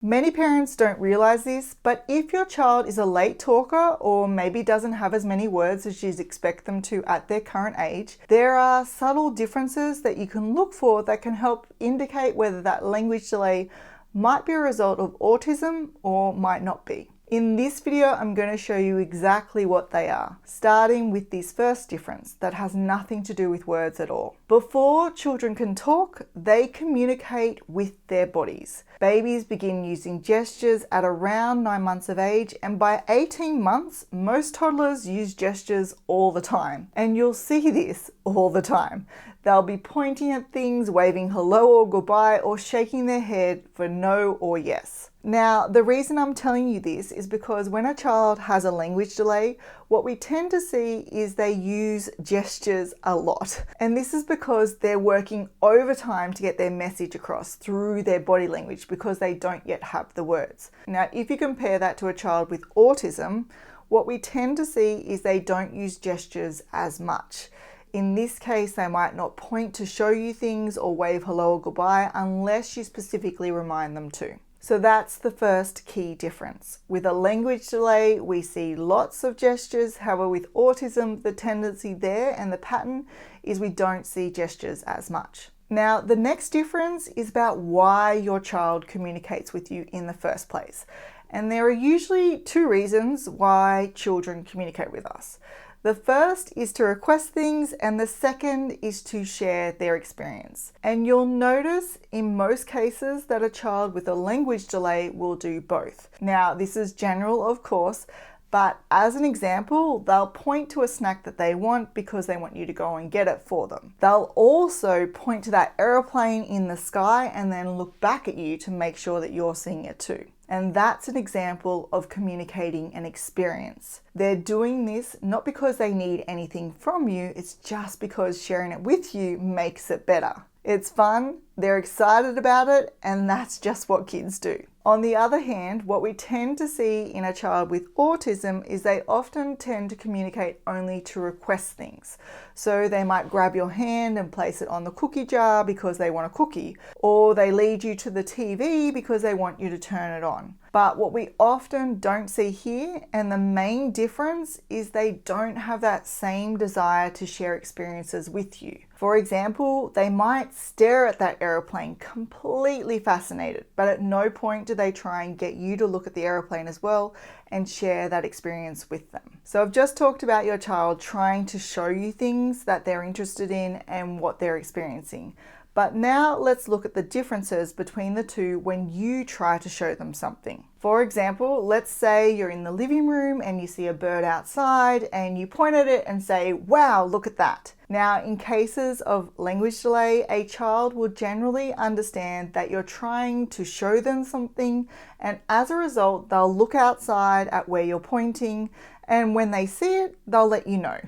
Many parents don't realize this, but if your child is a late talker or maybe doesn't have as many words as you'd expect them to at their current age, there are subtle differences that you can look for that can help indicate whether that language delay might be a result of autism or might not be. In this video, I'm going to show you exactly what they are, starting with this first difference that has nothing to do with words at all. Before children can talk, they communicate with their bodies. Babies begin using gestures at around 9 months of age, and by 18 months, most toddlers use gestures all the time. And you'll see this all the time. They'll be pointing at things, waving hello or goodbye, or shaking their head for no or yes. Now, the reason I'm telling you this is because when a child has a language delay, what we tend to see is they use gestures a lot. And this is because they're working overtime to get their message across through their body language because they don't yet have the words. Now, if you compare that to a child with autism, what we tend to see is they don't use gestures as much. In this case, they might not point to show you things or wave hello or goodbye unless you specifically remind them to. So that's the first key difference. With a language delay, we see lots of gestures. However, with autism, the tendency there and the pattern is we don't see gestures as much. Now, the next difference is about why your child communicates with you in the first place. And there are usually two reasons why children communicate with us. The first is to request things, and the second is to share their experience. And you'll notice in most cases that a child with a language delay will do both. Now, this is general, of course, but as an example, they'll point to a snack that they want because they want you to go and get it for them. They'll also point to that aeroplane in the sky and then look back at you to make sure that you're seeing it too. And that's an example of communicating an experience. They're doing this not because they need anything from you, it's just because sharing it with you makes it better. It's fun, they're excited about it, and that's just what kids do. On the other hand, what we tend to see in a child with autism is they often tend to communicate only to request things. So they might grab your hand and place it on the cookie jar because they want a cookie, or they lead you to the TV because they want you to turn it on. But what we often don't see here, and the main difference, is they don't have that same desire to share experiences with you. For example, they might stare at that aeroplane completely fascinated, but at no point do they try and get you to look at the aeroplane as well and share that experience with them. So I've just talked about your child trying to show you things that they're interested in and what they're experiencing. But now let's look at the differences between the two when you try to show them something. For example, let's say you're in the living room and you see a bird outside and you point at it and say, "Wow, look at that." Now, in cases of language delay, a child will generally understand that you're trying to show them something, and as a result, they'll look outside at where you're pointing, and when they see it, they'll let you know.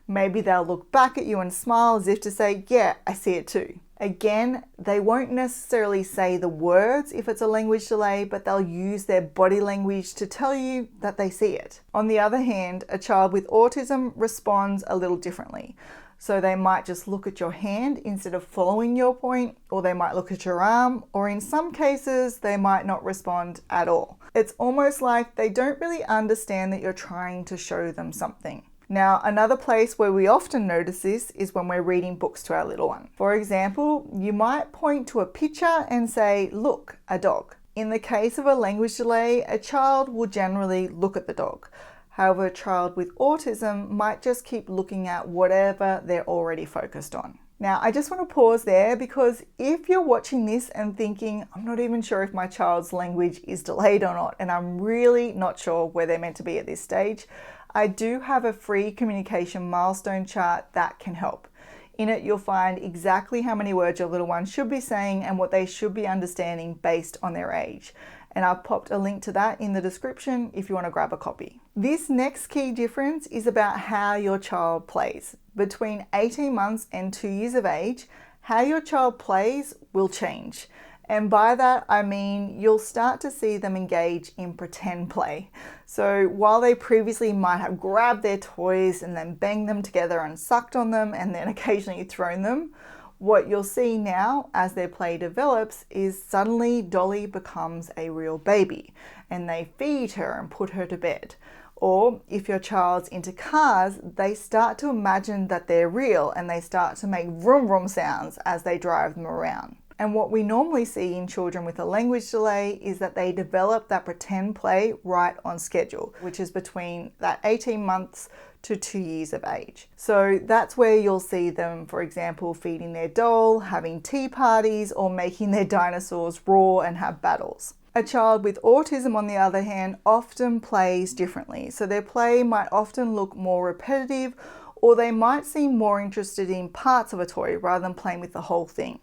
Maybe they'll look back at you and smile as if to say, "Yeah, I see it too." Again, they won't necessarily say the words if it's a language delay, but they'll use their body language to tell you that they see it. On the other hand, a child with autism responds a little differently. So they might just look at your hand instead of following your point, or they might look at your arm, or in some cases, they might not respond at all. It's almost like they don't really understand that you're trying to show them something. Now, another place where we often notice this is when we're reading books to our little one. For example, you might point to a picture and say, "Look, a dog." In the case of a language delay, a child will generally look at the dog. However, a child with autism might just keep looking at whatever they're already focused on. Now, I just want to pause there because if you're watching this and thinking, "I'm not even sure if my child's language is delayed or not, and I'm really not sure where they're meant to be at this stage," I do have a free communication milestone chart that can help. In it, you'll find exactly how many words your little one should be saying and what they should be understanding based on their age. And I've popped a link to that in the description if you want to grab a copy. This next key difference is about how your child plays. Between 18 months and 2 years of age, how your child plays will change. And by that, I mean you'll start to see them engage in pretend play. So while they previously might have grabbed their toys and then banged them together and sucked on them and then occasionally thrown them, What you'll see now as their play develops is suddenly Dolly becomes a real baby and they feed her and put her to bed. Or if your child's into cars, they start to imagine that they're real and they start to make vroom vroom sounds as they drive them around. And what we normally see in children with a language delay is that they develop that pretend play right on schedule, which is between that 18 months to 2 years of age. So that's where you'll see them, for example, feeding their doll, having tea parties, or making their dinosaurs roar and have battles. A child with autism, on the other hand, often plays differently. So their play might often look more repetitive, or they might seem more interested in parts of a toy rather than playing with the whole thing.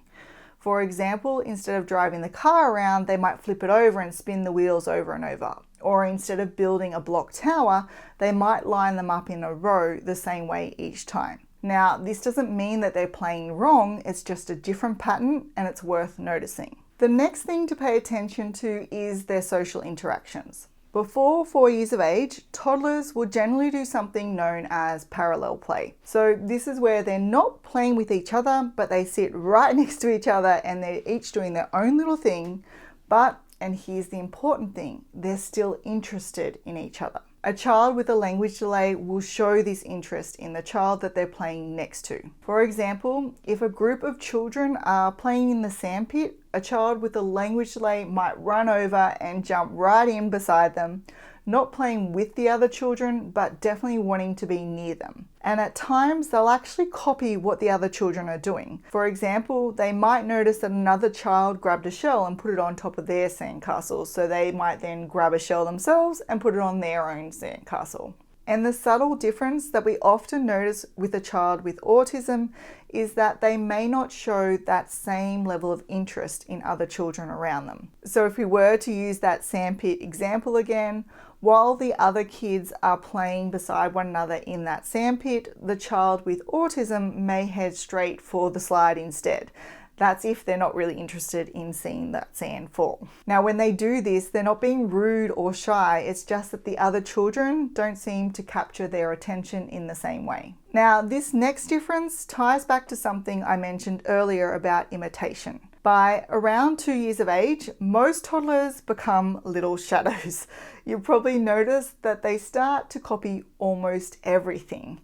For example, instead of driving the car around, they might flip it over and spin the wheels over and over. Or instead of building a block tower, they might line them up in a row the same way each time. Now, this doesn't mean that they're playing wrong, it's just a different pattern and it's worth noticing. The next thing to pay attention to is their social interactions. Before 4 years of age, toddlers will generally do something known as parallel play. So this is where they're not playing with each other, but they sit right next to each other and they're each doing their own little thing. But, and here's the important thing, they're still interested in each other. A child with a language delay will show this interest in the child that they're playing next to. For example, if a group of children are playing in the sandpit, a child with a language delay might run over and jump right in beside them, not playing with the other children, but definitely wanting to be near them. And at times, they'll actually copy what the other children are doing. For example, they might notice that another child grabbed a shell and put it on top of their sandcastle, so they might then grab a shell themselves and put it on their own sandcastle. And the subtle difference that we often notice with a child with autism is that they may not show that same level of interest in other children around them. So if we were to use that sandpit example again, while the other kids are playing beside one another in that sandpit, the child with autism may head straight for the slide instead. That's if they're not really interested in seeing that sand fall. Now, when they do this, they're not being rude or shy. It's just that the other children don't seem to capture their attention in the same way. Now, this next difference ties back to something I mentioned earlier about imitation. By around 2 years of age, most toddlers become little shadows. You'll probably notice that they start to copy almost everything.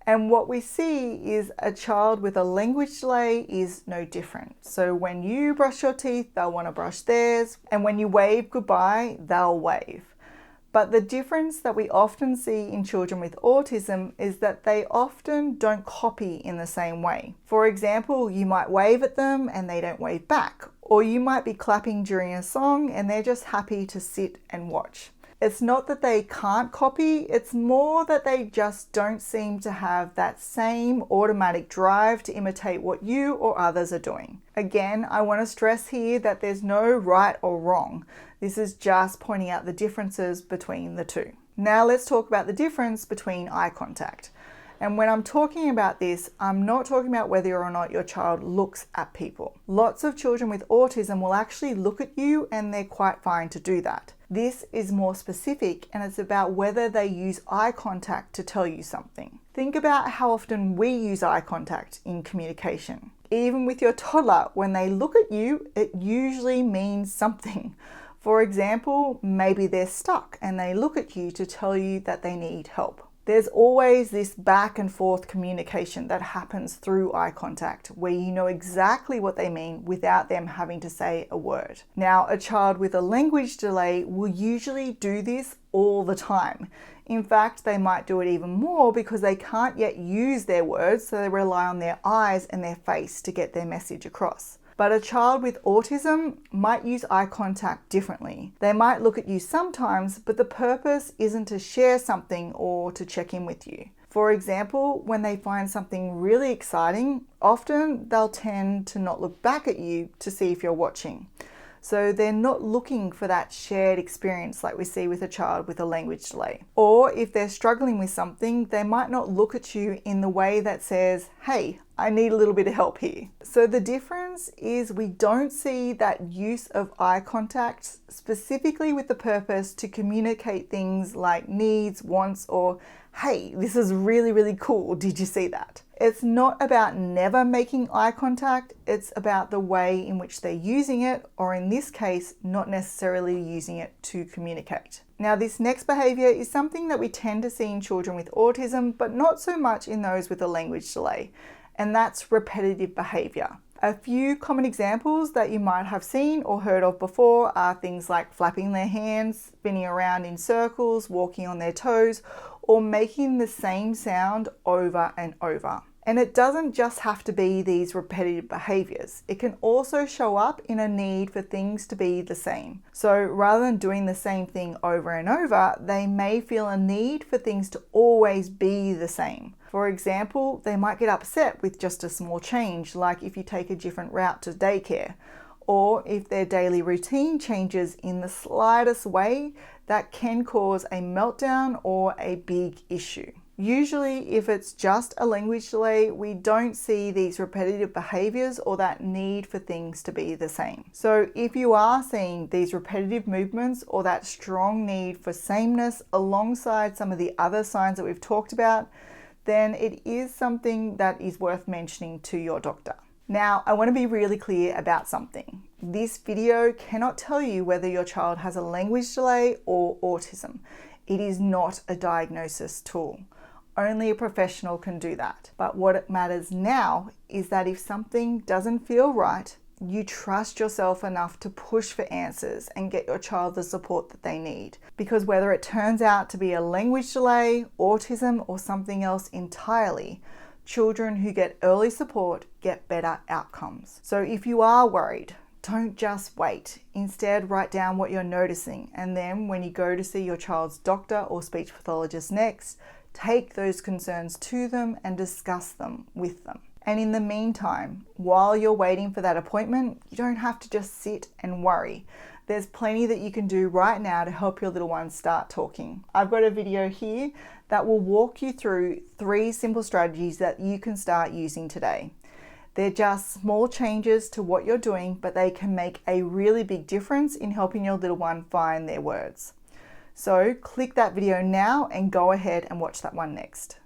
And what we see is a child with a language delay is no different. So when you brush your teeth, they'll want to brush theirs. And when you wave goodbye, they'll wave. But the difference that we often see in children with autism is that they often don't copy in the same way. For example, you might wave at them and they don't wave back. Or you might be clapping during a song and they're just happy to sit and watch. It's not that they can't copy, it's more that they just don't seem to have that same automatic drive to imitate what you or others are doing. Again, I want to stress here that there's no right or wrong. This is just pointing out the differences between the two. Now let's talk about the difference between eye contact. And when I'm talking about this, I'm not talking about whether or not your child looks at people. Lots of children with autism will actually look at you and they're quite fine to do that. This is more specific and it's about whether they use eye contact to tell you something. Think about how often we use eye contact in communication. Even with your toddler, when they look at you, it usually means something. For example, maybe they're stuck and they look at you to tell you that they need help. There's always this back and forth communication that happens through eye contact where you know exactly what they mean without them having to say a word. Now, a child with a language delay will usually do this all the time. In fact, they might do it even more because they can't yet use their words, so they rely on their eyes and their face to get their message across. But a child with autism might use eye contact differently. They might look at you sometimes, but the purpose isn't to share something or to check in with you. For example, when they find something really exciting, often they'll tend to not look back at you to see if you're watching. So they're not looking for that shared experience like we see with a child with a language delay. Or if they're struggling with something, they might not look at you in the way that says, hey, I need a little bit of help here. So the difference is we don't see that use of eye contact specifically with the purpose to communicate things like needs, wants, or hey, this is really, really cool. Did you see that? It's not about never making eye contact, it's about the way in which they're using it, or in this case, not necessarily using it to communicate. Now, this next behaviour is something that we tend to see in children with autism, but not so much in those with a language delay, and that's repetitive behaviour. A few common examples that you might have seen or heard of before are things like flapping their hands, spinning around in circles, walking on their toes, or making the same sound over and over. And it doesn't just have to be these repetitive behaviours. It can also show up in a need for things to be the same. So rather than doing the same thing over and over, they may feel a need for things to always be the same. For example, they might get upset with just a small change, like if you take a different route to daycare, or if their daily routine changes in the slightest way, that can cause a meltdown or a big issue. Usually, if it's just a language delay, we don't see these repetitive behaviours or that need for things to be the same. So if you are seeing these repetitive movements or that strong need for sameness alongside some of the other signs that we've talked about, then it is something that is worth mentioning to your doctor. Now, I want to be really clear about something. This video cannot tell you whether your child has a language delay or autism. It is not a diagnosis tool. Only a professional can do that. But what matters now is that if something doesn't feel right, you trust yourself enough to push for answers and get your child the support that they need. Because whether it turns out to be a language delay, autism, or something else entirely, children who get early support get better outcomes. So if you are worried, don't just wait. Instead, write down what you're noticing, and then when you go to see your child's doctor or speech pathologist next, take those concerns to them and discuss them with them. And in the meantime, while you're waiting for that appointment, you don't have to just sit and worry. There's plenty that you can do right now to help your little ones start talking. I've got a video here that will walk you through 3 simple strategies that you can start using today. They're just small changes to what you're doing, but they can make a really big difference in helping your little one find their words. So click that video now and go ahead and watch that one next.